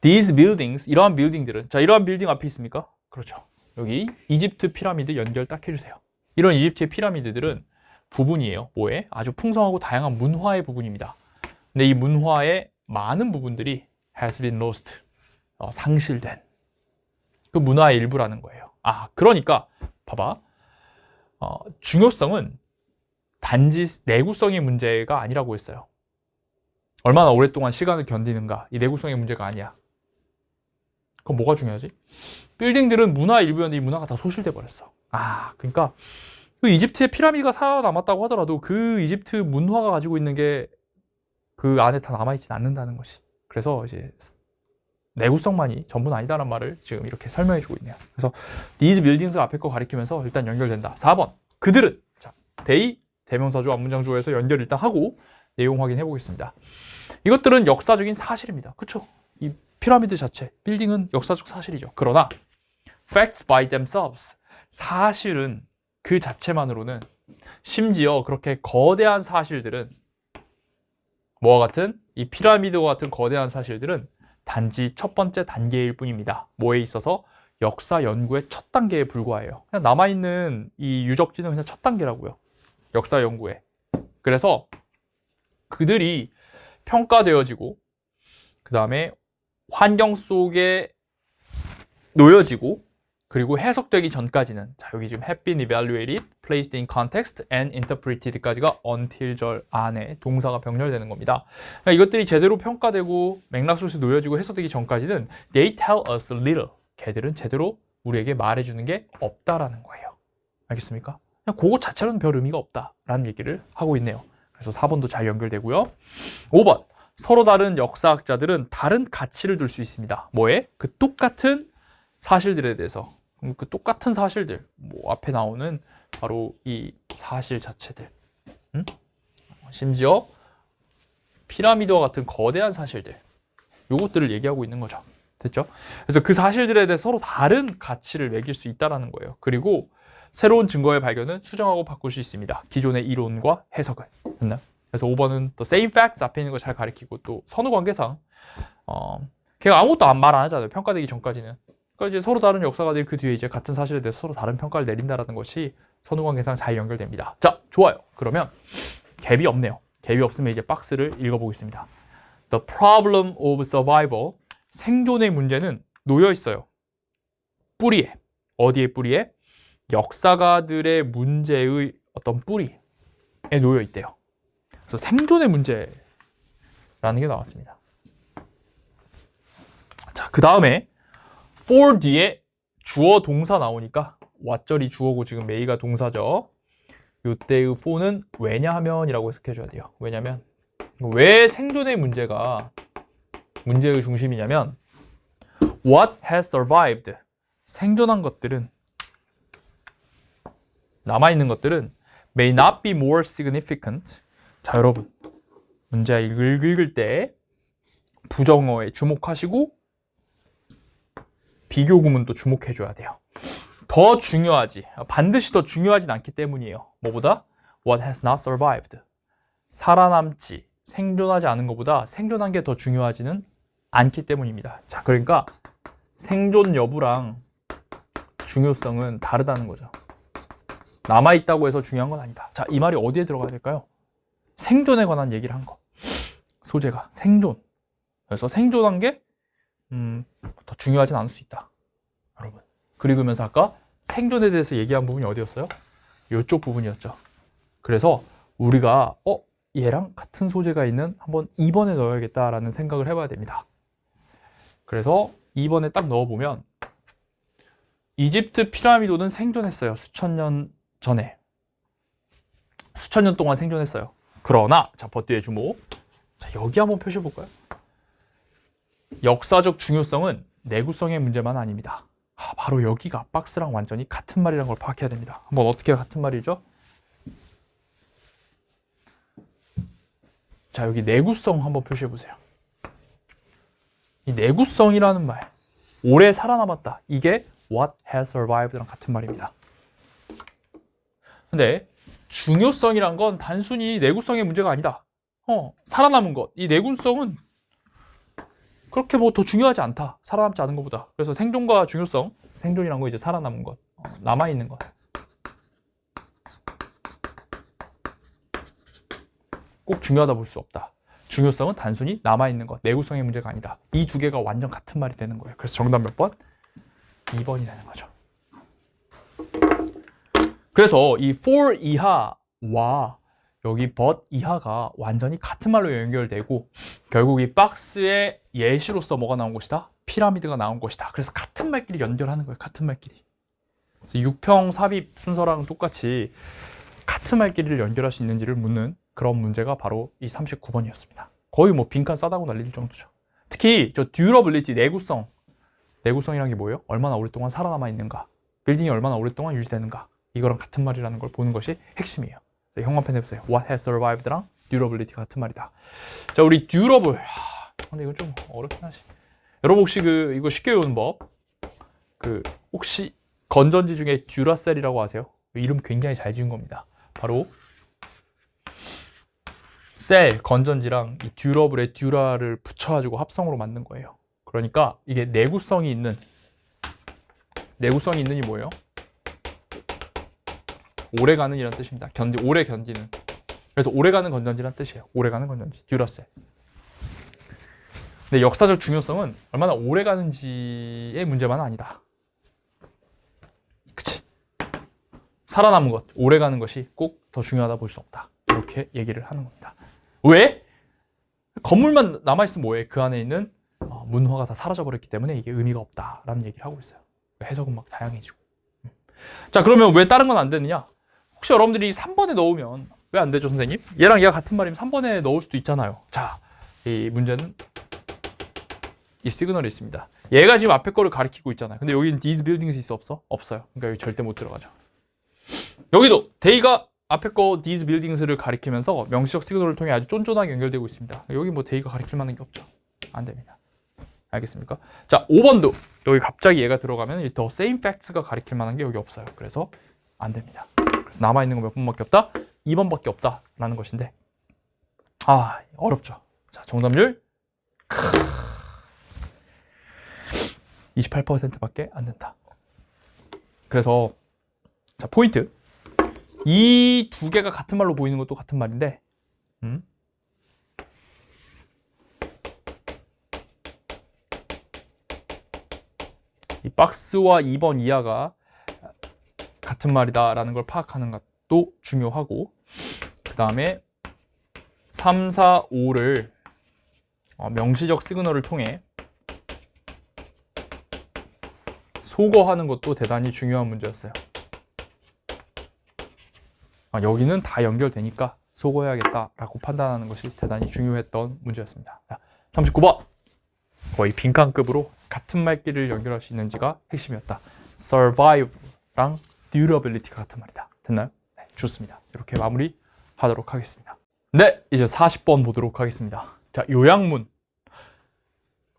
These buildings, 이러한 빌딩들은, 자, 이러한 빌딩 앞에 있습니까? 그렇죠. 여기 이집트 피라미드 연결 딱 해주세요. 이런 이집트의 피라미드들은 부분이에요. 뭐에? 아주 풍성하고 다양한 문화의 부분입니다. 근데 이 문화의 많은 부분들이 has been lost, 상실된 그 문화의 일부라는 거예요. 그러니까 봐봐. 중요성은 단지 내구성의 문제가 아니라고 했어요. 얼마나 오랫동안 시간을 견디는가, 이 내구성의 문제가 아니야. 그럼 뭐가 중요하지? 빌딩들은 문화의 일부였는데 이 문화가 다 소실돼 버렸어. 그러니까 그 이집트의 피라미드가 살아남았다고 하더라도 그 이집트 문화가 가지고 있는 게 그 안에 다 남아있진 않는다는 것이. 그래서 이제 내구성만이 전부는 아니다라는 말을 지금 이렇게 설명해 주고 있네요. 그래서 these buildings가 앞에 거 가리키면서 일단 연결된다. 4번. 그들은, 자, they, 대명사조, 앞문장조에서 연결 일단 하고 내용 확인해 보겠습니다. 이것들은 역사적인 사실입니다. 그렇죠? 이 피라미드 자체, 빌딩은 역사적 사실이죠. 그러나 facts by themselves, 사실은 그 자체만으로는, 심지어 그렇게 거대한 사실들은, 뭐와 같은? 이 피라미드와 같은 거대한 사실들은 단지 첫 번째 단계일 뿐입니다. 뭐에 있어서? 역사 연구의 첫 단계에 불과해요. 그냥 남아있는 이 유적지는 그냥 첫 단계라고요. 역사 연구에. 그래서 그들이 평가되어지고, 그 다음에 환경 속에 놓여지고, 그리고 해석되기 전까지는, 자, 여기 지금 have been evaluated, placed in context and interpreted까지가 until 절 안에 동사가 병렬되는 겁니다. 그러니까 이것들이 제대로 평가되고 맥락 속에 놓여지고 해석되기 전까지는 they tell us little, 걔들은 제대로 우리에게 말해주는 게 없다라는 거예요. 알겠습니까? 그냥 그것 자체로는 별 의미가 없다라는 얘기를 하고 있네요. 그래서 4번도 잘 연결되고요. 5번, 서로 다른 역사학자들은 다른 가치를 둘 수 있습니다. 뭐에? 그 똑같은 사실들에 대해서. 그 똑같은 사실들, 뭐 앞에 나오는 바로 이 사실 자체들, 심지어 피라미드와 같은 거대한 사실들, 요것들을 얘기하고 있는 거죠. 됐죠? 그래서 그 사실들에 대해 서로 다른 가치를 매길 수 있다는 거예요. 그리고 새로운 증거의 발견은 수정하고 바꿀 수 있습니다. 기존의 이론과 해석을. 됐나요? 그래서 5번은 또 same facts 앞에 있는 거 잘 가리키고, 또 선후관계상 걔가 아무것도 말 안 하잖아요. 평가되기 전까지는. 그러니까 이제 서로 다른 역사가들이 그 뒤에 이제 같은 사실에 대해서 서로 다른 평가를 내린다는 것이 선후관계상 잘 연결됩니다. 자, 좋아요. 그러면 갭이 없네요. 갭이 없으면 이제 박스를 읽어보겠습니다. The problem of survival, 생존의 문제는 놓여 있어요. 뿌리에. 어디에 뿌리에? 역사가들의 문제의 어떤 뿌리에 놓여 있대요. 그래서 생존의 문제라는 게 나왔습니다. 자, 그 다음에 for 뒤에 주어 동사 나오니까 what절이 주어고 지금 may가 동사죠. 요때의 for는 왜냐하면이라고 해석해줘야 돼요. 왜냐면 왜 생존의 문제가 문제의 중심이냐면 what has survived, 생존한 것들은, 남아있는 것들은 may not be more significant. 자, 여러분, 문제 읽을 때 부정어에 주목하시고 비교 구문도 주목해줘야 돼요. 더 중요하지, 반드시 더 중요하진 않기 때문이에요. 뭐보다? What has not survived, 살아남지, 생존하지 않은 것보다 생존한 게 더 중요하지는 않기 때문입니다. 자, 그러니까 생존 여부랑 중요성은 다르다는 거죠. 남아있다고 해서 중요한 건 아니다. 자, 이 말이 어디에 들어가야 될까요? 생존에 관한 얘기를 한 거. 소재가 생존. 그래서 생존한 게 더 중요하진 않을 수 있다. 여러분. 그리고면서 아까 생존에 대해서 얘기한 부분이 어디였어요? 이쪽 부분이었죠. 그래서 우리가 얘랑 같은 소재가 있는 한번 2번에 넣어야겠다라는 생각을 해봐야 됩니다. 그래서 2번에 딱 넣어보면 이집트 피라미드는 생존했어요. 수천 년 전에. 수천 년 동안 생존했어요. 그러나 자, 버뒤에 주목. 자, 여기 한번 표시해 볼까요? 역사적 중요성은 내구성의 문제만 아닙니다. 바로 여기가 박스랑 완전히 같은 말이라는 걸 파악해야 됩니다. 한번 어떻게 같은 말이죠? 자, 여기 내구성 한번 표시해 보세요. 이 내구성이라는 말, 오래 살아남았다. 이게 what has survived랑 같은 말입니다. 근데 중요성이란 건 단순히 내구성의 문제가 아니다. 살아남은 것, 이 내구성은 그렇게 뭐 더 중요하지 않다. 살아남지 않은 것보다. 그래서 생존과 중요성, 생존이란 거 이제 살아남은 것, 남아있는 것. 꼭 중요하다 볼 수 없다. 중요성은 단순히 남아있는 것, 내구성의 문제가 아니다. 이 두 개가 완전 같은 말이 되는 거예요. 그래서 정답 몇 번? 2번이 되는 거죠. 그래서 이 for 이하와 여기 but 이하가 완전히 같은 말로 연결되고 결국 이 박스의 예시로서 뭐가 나온 것이다? 피라미드가 나온 것이다. 그래서 같은 말끼리 연결하는 거예요. 같은 말끼리. 그래서 6평 삽입 순서랑 똑같이 같은 말끼리를 연결할 수 있는지를 묻는 그런 문제가 바로 이 39번이었습니다. 거의 뭐 빈칸 싸다고 날릴 정도죠. 특히 저 durability, 내구성이라는 게 뭐예요? 얼마나 오랫동안 살아남아 있는가, 빌딩이 얼마나 오랫동안 유지되는가, 이거랑 같은 말이라는 걸 보는 것이 핵심이에요. 형광펜 해보세요. What has survived랑 durability가 같은 말이다. 자, 우리 durable. 근데 이건 좀 어렵긴 하지. 여러분 혹시 이거 쉽게 외우는 법, 혹시 건전지 중에 듀라셀이라고 아세요? 이름 굉장히 잘 지은 겁니다. 바로 셀, 건전지랑 이 듀러블에 듀라를 붙여가지고 합성으로 만든 거예요. 그러니까 이게 내구성이 있는이 뭐예요? 오래가는 이란 뜻입니다. 오래 견디는. 그래서 오래가는 건전지란 뜻이에요. 오래가는 건전지, 듀라셀. 근데 역사적 중요성은 얼마나 오래가는지의 문제만은 아니다. 그치? 살아남은 것, 오래가는 것이 꼭 더 중요하다 볼 수 없다. 이렇게 얘기를 하는 겁니다. 왜? 건물만 남아있으면 뭐해? 그 안에 있는 문화가 다 사라져버렸기 때문에 이게 의미가 없다라는 얘기를 하고 있어요. 해석은 막 다양해지고. 자, 그러면 왜 다른 건 안 되느냐? 혹시 여러분들이 3번에 넣으면 왜 안 되죠, 선생님? 얘랑 얘가 같은 말이면 3번에 넣을 수도 있잖아요. 자, 이 문제는 이 시그널이 있습니다. 얘가 지금 앞에 거를 가리키고 있잖아요. 근데 여기는 these buildings 있어, 없어? 없어요. 그러니까 여기 절대 못 들어가죠. 여기도 they가 앞에 거 these buildings를 가리키면서 명시적 시그널을 통해 아주 쫀쫀하게 연결되고 있습니다. 여기 뭐 they가 가리킬 만한 게 없죠. 안 됩니다. 알겠습니까? 자, 5번도 여기 갑자기 얘가 들어가면 the same facts가 가리킬 만한 게 여기 없어요. 그래서 안 됩니다. 그래서 남아있는 거 몇 번밖에 없다? 2번밖에 없다라는 것인데 어렵죠. 자, 정답률 28%밖에 안 된다. 그래서 자, 포인트. 이 두 개가 같은 말로 보이는 것도 같은 말인데 이 박스와 2번 이하가 같은 말이다라는 걸 파악하는 것도 중요하고, 그 다음에 3, 4, 5를 명시적 시그널을 통해 소거하는 것도 대단히 중요한 문제였어요. 여기는 다 연결되니까 소거해야겠다라고 판단하는 것이 대단히 중요했던 문제였습니다. 자, 39번. 거의 빈칸급으로 같은 말끼리를 연결할 수 있는지가 핵심이었다. survive랑 durability가 같은 말이다. 됐나요? 네, 좋습니다. 이렇게 마무리하도록 하겠습니다. 네, 이제 40번 보도록 하겠습니다. 자, 요약문.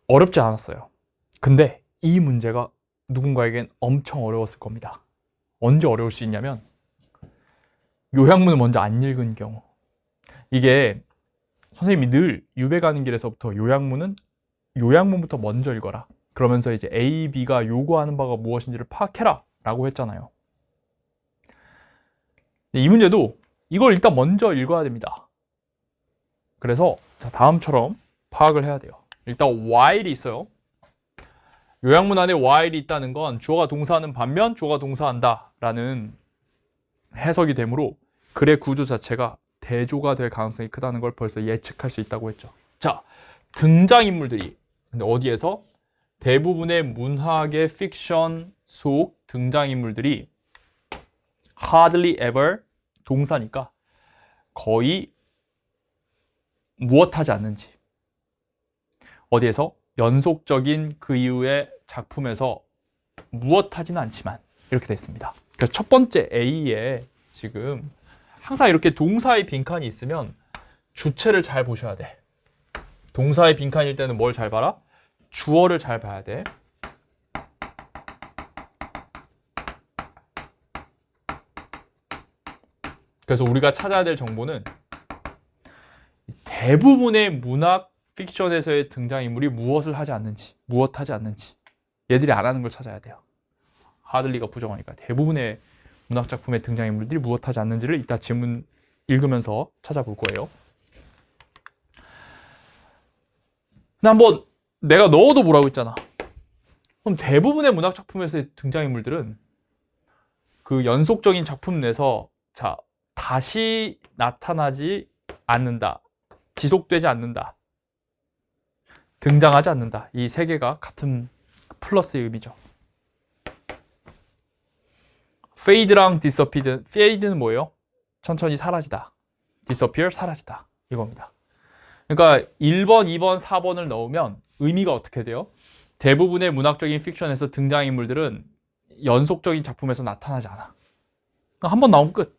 어렵지 않았어요. 근데 이 문제가 누군가에겐 엄청 어려웠을 겁니다. 언제 어려울 수 있냐면 요약문을 먼저 안 읽은 경우. 이게 선생님이 늘 유배 가는 길에서부터 요약문부터 먼저 읽어라. 그러면서 이제 A, B가 요구하는 바가 무엇인지를 파악해라 라고 했잖아요. 이 문제도 이걸 일단 먼저 읽어야 됩니다. 그래서 자, 다음처럼 파악을 해야 돼요. 일단 while이 있어요. 요약문 안에 while이 있다는 건 주어가 동사하는 반면 주어가 동사한다 라는 해석이 되므로 글의 구조 자체가 대조가 될 가능성이 크다는 걸 벌써 예측할 수 있다고 했죠. 자, 등장인물들이 근데 어디에서? 대부분의 문학의 픽션 속 등장인물들이 hardly ever 동사니까 거의 무엇하지 않는지, 어디에서? 연속적인 그 이후의 작품에서 무엇하지는 않지만 이렇게 됐습니다. 그래서 첫 번째 A에 지금 항상 이렇게 동사의 빈칸이 있으면 주체를 잘 보셔야 돼. 동사의 빈칸일 때는 뭘 잘 봐라? 주어를 잘 봐야 돼. 그래서 우리가 찾아야 될 정보는 대부분의 문학 픽션에서의 등장인물이 무엇을 하지 않는지, 무엇하지 않는지 얘들이 안 하는 걸 찾아야 돼요. 하들리가 부정하니까 대부분의 문학 작품의 등장인물들이 무엇하지 않는지를 이따 지문 읽으면서 찾아볼 거예요. 근데 한번 내가 넣어도 뭐라고 했잖아. 그럼 대부분의 문학 작품에서의 등장인물들은 그 연속적인 작품 내에서 자 다시 나타나지 않는다. 지속되지 않는다. 등장하지 않는다. 이 세 개가 같은 플러스의 의미죠. fade랑 disappear. fade는 뭐예요? 천천히 사라지다. disappear, 사라지다. 이겁니다. 그러니까 1번, 2번, 4번을 넣으면 의미가 어떻게 돼요? 대부분의 문학적인 픽션에서 등장인물들은 연속적인 작품에서 나타나지 않아. 한 번 나오면 끝.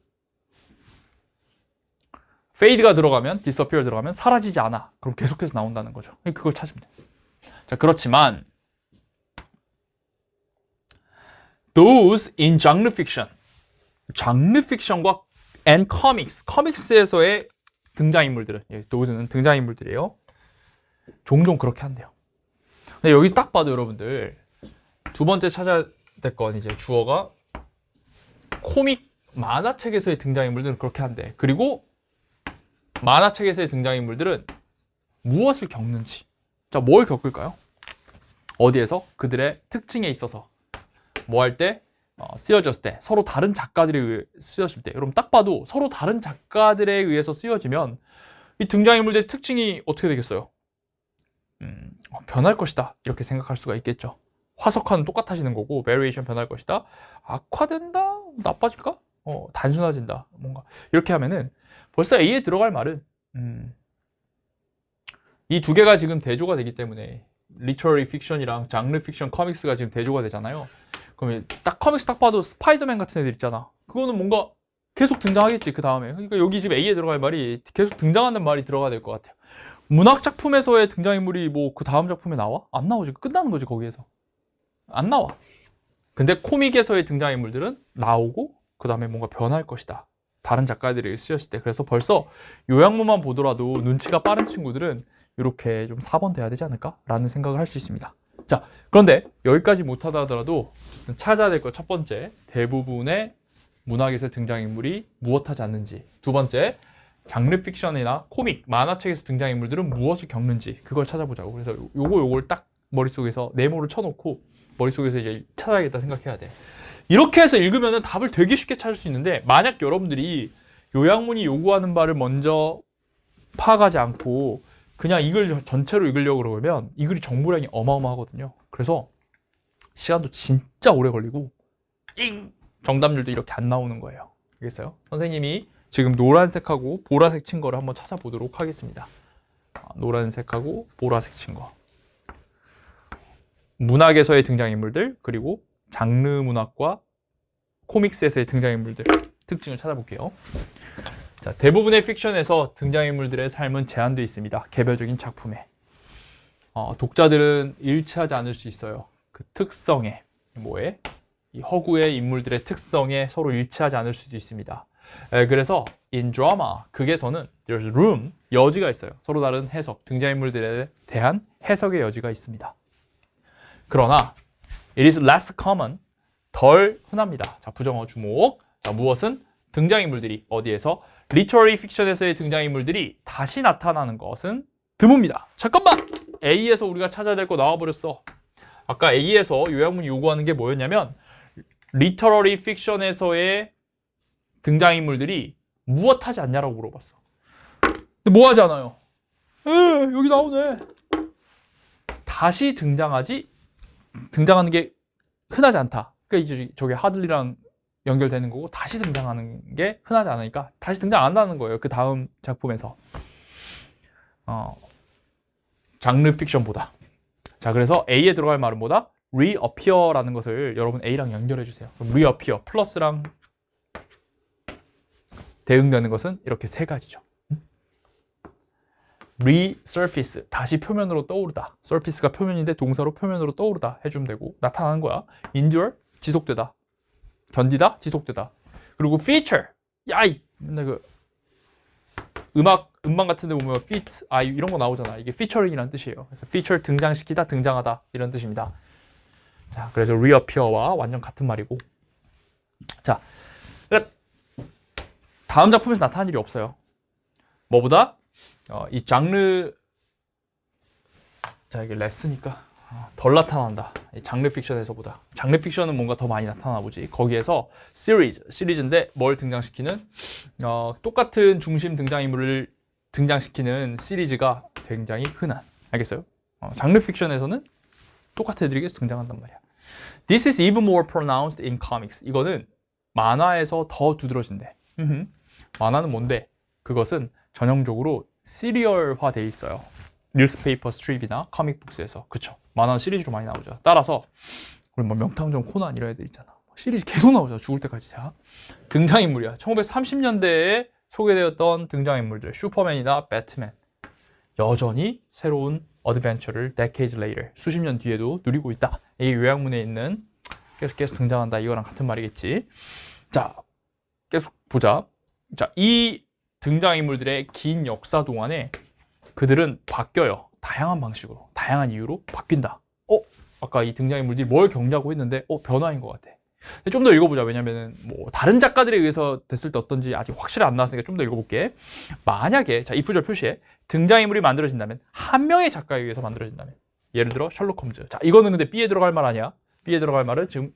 fade가 들어가면, disappear 들어가면 사라지지 않아. 그럼 계속해서 나온다는 거죠. 그걸 찾으면 돼요. 자, 그렇지만 those in genre fiction, 장르 픽션과 and comics, 코믹스에서의 등장인물들은, those는 등장인물들이에요. 종종 그렇게 한대요. 근데 여기 딱 봐도 여러분들 두 번째 찾아야 될 건 이제 주어가 코믹 만화책에서의 등장인물들은 그렇게 한대. 그리고 만화책에서의 등장인물들은 무엇을 겪는지. 자, 뭘 겪을까요? 어디에서? 그들의 특징에 있어서 뭐 할 때? 쓰여졌을 때, 서로 다른 작가들에 의해 쓰여질 때. 여러분 딱 봐도 서로 다른 작가들에 의해서 쓰여지면 이 등장인물들의 특징이 어떻게 되겠어요? 변할 것이다. 이렇게 생각할 수가 있겠죠. 화석화는 똑같아지는 거고 베리에이션 변할 것이다. 악화된다? 나빠질까? 단순해진다. 뭔가 이렇게 하면은 벌써 A에 들어갈 말은 이 두 개가 지금 대조가 되기 때문에 리터러리 픽션이랑 장르 픽션 코믹스가 지금 대조가 되잖아요. 그러면 딱 코믹스 딱 봐도 스파이더맨 같은 애들 있잖아. 그거는 뭔가 계속 등장하겠지 그 다음에. 그러니까 여기 지금 A에 들어갈 말이 계속 등장하는 말이 들어가야 될 것 같아요. 문학 작품에서의 등장인물이 뭐 그 다음 작품에 나와? 안 나오지. 끝나는 거지 거기에서. 안 나와. 근데 코믹에서의 등장인물들은 나오고 그 다음에 뭔가 변할 것이다. 다른 작가들이 쓰였을 때. 그래서 벌써 요약문만 보더라도 눈치가 빠른 친구들은 이렇게 좀 4번 돼야 되지 않을까? 라는 생각을 할 수 있습니다. 자, 그런데 여기까지 못하다 하더라도 찾아야 될 것 첫 번째, 대부분의 문학에서 등장인물이 무엇하지 않는지. 두 번째, 장르 픽션이나 코믹, 만화책에서 등장인물들은 무엇을 겪는지. 그걸 찾아보자고. 그래서 요걸 딱 머릿속에서 네모를 쳐놓고 머릿속에서 이제 찾아야겠다 생각해야 돼. 이렇게 해서 읽으면 답을 되게 쉽게 찾을 수 있는데 만약 여러분들이 요약문이 요구하는 바를 먼저 파악하지 않고 그냥 이걸 전체로 읽으려고 그러면 이 글이 정보량이 어마어마하거든요. 그래서 시간도 진짜 오래 걸리고 정답률도 이렇게 안 나오는 거예요. 알겠어요? 선생님이 지금 노란색하고 보라색 친 거를 한번 찾아보도록 하겠습니다. 노란색하고 보라색 친 거. 문학에서의 등장인물들 그리고 장르 문학과 코믹스에서의 등장인물들 특징을 찾아볼게요. 자, 대부분의 픽션에서 등장인물들의 삶은 제한되어 있습니다. 개별적인 작품에. 독자들은 일치하지 않을 수 있어요. 그 특성에, 뭐에? 이 허구의 인물들의 특성에 서로 일치하지 않을 수도 있습니다. 그래서 in drama, 극에서는 there's room, 여지가 있어요. 서로 다른 해석, 등장인물들에 대한 해석의 여지가 있습니다. 그러나 it is less common, 덜 흔합니다. 자, 부정어 주목. 자, 무엇은? 등장인물들이 어디에서? 리터러리 픽션에서의 등장인물들이 다시 나타나는 것은 드뭅니다. 잠깐만! A에서 우리가 찾아야 될 거 나와버렸어. 아까 A에서 요약문이 요구하는 게 뭐였냐면 리터러리 픽션에서의 등장인물들이 무엇하지 않냐라고 물어봤어. 근데 뭐 하지 않아요? 여기 나오네. 다시 등장하는 게 흔하지 않다. 그러니까 이제 저게 하들리랑 연결되는 거고 다시 등장하는 게 흔하지 않으니까 다시 등장 안 한다는 거예요. 그 다음 작품에서. 장르 픽션보다. 자, 그래서 A에 들어갈 말은 뭐다? reappear라는 것을 여러분 A랑 연결해 주세요. 그럼 reappear 플러스랑 대응되는 것은 이렇게 세 가지죠. resurface 다시 표면으로 떠오르다. surface가 표면인데 동사로 표면으로 떠오르다 해주면 되고 나타나는 거야. endure 지속되다. 견디다 지속되다. 그리고 feature 야이 근데 그 음반 같은 데 보면 fit 이런 거 나오잖아. 이게 featuring이라는 뜻이에요. 그래서 feature 등장시키다 등장하다 이런 뜻입니다. 자, 그래서 reappear와 완전 같은 말이고. 자, 다음 작품에서 나타난 일이 없어요. 뭐보다 이 장르 자 이게 레스니까 덜 나타난다. 이 장르 픽션에서보다. 장르 픽션은 뭔가 더 많이 나타나 보지. 거기에서 시리즈인데 뭘 등장시키는 똑같은 중심 등장인물을 등장시키는 시리즈가 굉장히 흔한. 알겠어요? 장르 픽션에서는 똑같은 애들이 계속 등장한단 말이야. This is even more pronounced in comics. 이거는 만화에서 더 두드러진대. 만화는 뭔데? 그것은 전형적으로 시리얼화 돼 있어요. 뉴스페이퍼 스트립이나 커믹북스에서. 그쵸? 만화 시리즈로 많이 나오죠. 따라서 우리 뭐 명탐정 코난 이런 애들 있잖아. 시리즈 계속 나오죠. 죽을 때까지. 자, 등장인물이야. 1930년대에 소개되었던 등장인물들. 슈퍼맨이나 배트맨. 여전히 새로운 어드벤처를 decades later, 수십 년 뒤에도 누리고 있다. 이게 요약문에 있는 계속 등장한다. 이거랑 같은 말이겠지. 자, 계속 보자. 자, 이 등장인물들의 긴 역사 동안에 그들은 바뀌어요. 다양한 방식으로, 다양한 이유로 바뀐다. 아까 이 등장인물들이 뭘 겪냐고 했는데 변화인 것 같아. 좀 더 읽어보자. 왜냐면은 뭐 다른 작가들에 의해서 됐을 때 어떤지 아직 확실히 안 나왔으니까 좀 더 읽어볼게. 만약에 자 if절 표시에 등장인물이 만들어진다면 한 명의 작가에 의해서 만들어진다면 예를 들어 셜록 홈즈. 자 이거는 근데 B에 들어갈 말 아니야. B에 들어갈 말은 지금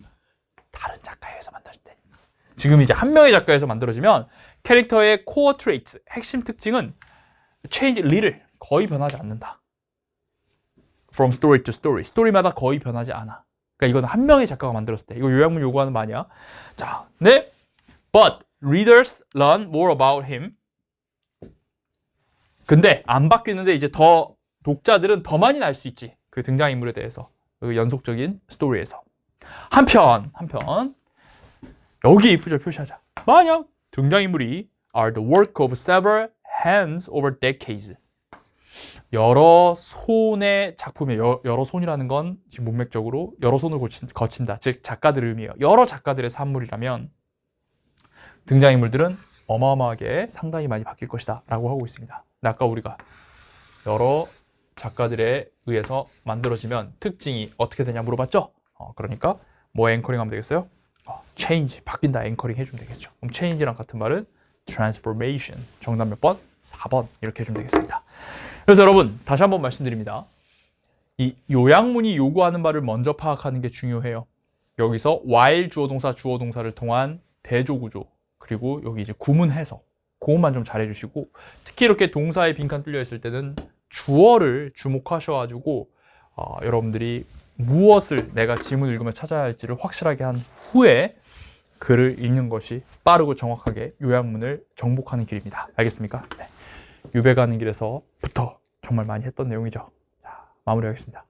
다른 작가에 의해서 만들어진다. 지금 이제 한 명의 작가에서 만들어지면 캐릭터의 코어 트레이트 핵심 특징은 change little 거의 변하지 않는다. From story to story 스토리마다 거의 변하지 않아. 그러니까 이건 한 명의 작가가 만들었을 때 이거 요약문 요구하는 말이야. 자, 네. But readers learn more about him. 근데 안 바뀌는데 이제 더 독자들은 더 많이 알 수 있지. 그 등장인물에 대해서. 그 연속적인 스토리에서. 한편 여기 if절 표시하자. 만약 등장인물이 are the work of several hands over decades. 여러 손의 작품에 여러 손이라는 건 지금 문맥적으로 여러 손을 거친다. 즉 작가들의 의미예요. 여러 작가들의 산물이라면 등장인물들은 어마어마하게 상당히 많이 바뀔 것이다 라고 하고 있습니다. 아까 우리가 여러 작가들에 의해서 만들어지면 특징이 어떻게 되냐 물어봤죠? 그러니까 뭐 앵커링 하면 되겠어요? change, 바뀐다 앵커링 해주면 되겠죠. 그럼 change랑 같은 말은 transformation. 정답 몇 번? 4번 이렇게 해주면 되겠습니다. 그래서 여러분 다시 한번 말씀드립니다. 이 요약문이 요구하는 바를 먼저 파악하는 게 중요해요. 여기서 while 주어동사 주어동사를 통한 대조구조 그리고 여기 이제 구문 해석 그것만 좀 잘해주시고 특히 이렇게 동사에 빈칸 뚫려 있을 때는 주어를 주목하셔가지고 여러분들이 무엇을 내가 지문을 읽으며 찾아야 할지를 확실하게 한 후에 글을 읽는 것이 빠르고 정확하게 요약문을 정복하는 길입니다. 알겠습니까? 네. 유배 가는 길에서부터 정말 많이 했던 내용이죠. 자, 마무리하겠습니다.